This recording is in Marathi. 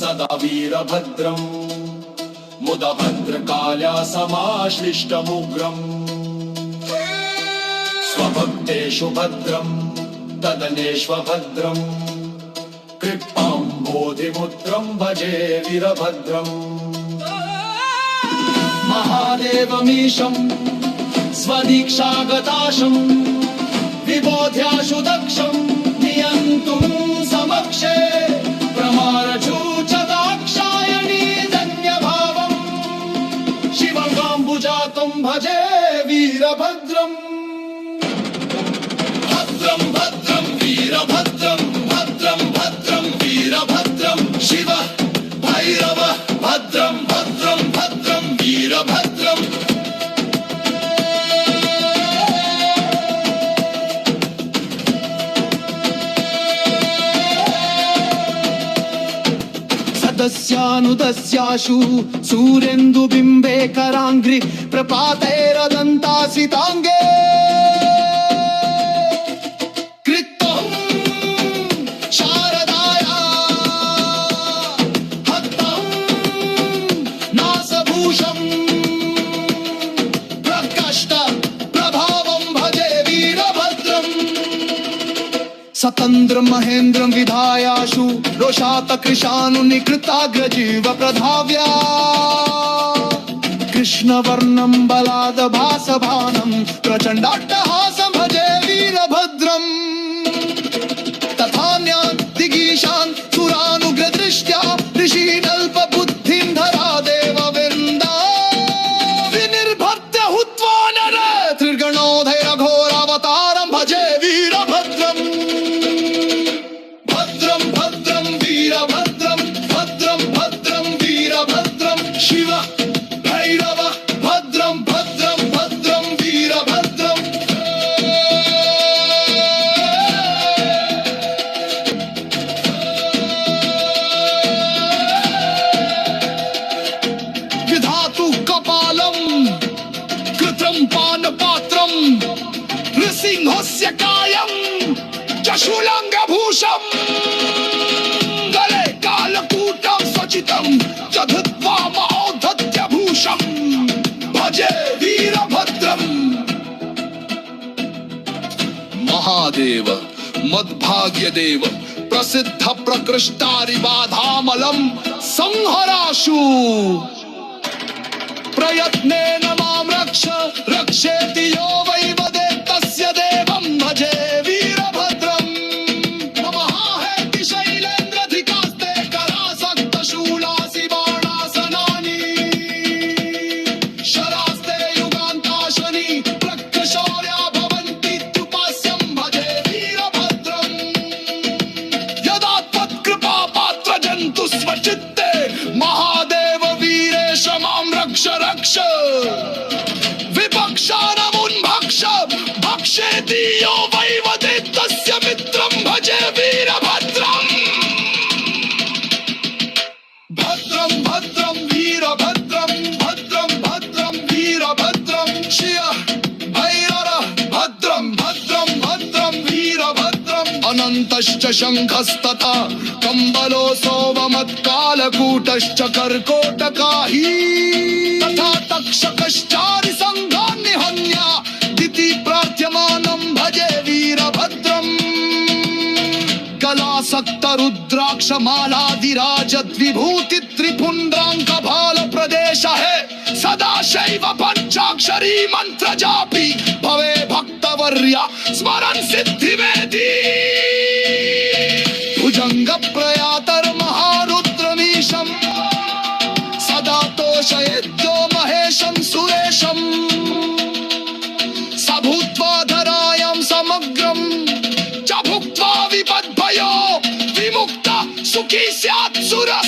सदा वीरभद्रम् मुदा भद्रकाल्या समाश्लिष्टमुग्रम् स्वभक्तेषु भद्रम् तदनेष्वभद्रम् कृपाम्बोधिमुद्रम् भजे वीरभद्रम् महादेवमीशम् स्वदीक्षागताशम् विबोध्याशु दक्षम् नियन्तुम् समक्षे प्रमाणचूचदाक्षायणी धन्यभावम् शिवगाम्बुजातम् भजे वीरभद्रम् भद्रं भद्रं वीरभद्रं भद्रं भद्रं वीरभद्रं शिव भैरव भद्रं भद्रं भद्रं वीरभद्रम् सदस्यानुदस्याशु सूर्येन्दुबिम्बे कराङ्घ्रि प्रपातैरदन्तासिताङ्गे सतन्द्रं महेन्द्रं विधायाशु रोषात कृशानुनिकृताग्रजीव प्रधाव्या कृष्णवर्णं बलादभासभानं प्रचण्डाट्टहासं भजे वीरभद्रम् तथान्यान् दिगीशान् सुरानुग्रदृष्ट्या ऋषीनल्पबुद्धिं धरा देववृन्दा विनिर्भर्त्य हुत्वा नर त्रिगणोधैरघोरावतारं भजे वीरभद्रम् शिव भैरव भद्रं भद्रं भद्रं वीरभद्रम् विधातु कपालं कृतं पानपात्रं नृसिंहस्य कायं चशूलाङ्गभूषम् गले कालकूटं स्वचितं च धृत्वा भजे वीरभद्रम् महादेव मद्भाग्यदेव प्रसिद्ध प्रकृष्टारिबाधामलं संहराशु प्रयत्नेन मां रक्ष रक्षेति यो वै वदेत् तस्य देवं भजे वीरभद्रम् नमः हेति शैलेन्द्रधिकास्ते करासक्तशूलासि बाणासनानि शरास्ते युगान्ताशनि प्रख्यशौर्या भवन्तीत्युपास्यं भजे वीरभद्रम् यदा त्वत्कृपापात्रजन्तु स्वचित्ते महादेव वीरेश मां रक्ष रक्ष विपक्षानमुन्भक्ष भक्षेति यो वै वदेत् तस्य मित्रं भजे वीरभद्रम् भद्रं भद्रं वीरभद्रं भद्रं भद्रं वीरभद्रं शिव भैरव भद्रं भद्रं भद्रं वीरभद्रम् अनन्तश्च शङ्खस्तथा कम्बलो सोममत्कालकूटश्च कर्कोटकाही तथा तक्षकश्चारिसङ्घान्निहन्या दिति प्रार्थ्यमानं भजे वीरभद्रम् कलासक्तरुद्राक्षमालादिराजद्विभूति त्रिपुण्ड्राङ्कभाल प्रदेश है सदा शैव पञ्चाक्षरी मंत्र जापी भवे भक्तवर्या स्मरन् सिद्धिमेधि भुजंग प्रयातर महारुद्रमीशं सदा तोषयेद्यो महेशं सुरेशं स भूत्वा धरायां समग्रं च भुक्त्वा विपद्भयो विमुक्ता सुखी स्यात् सुरः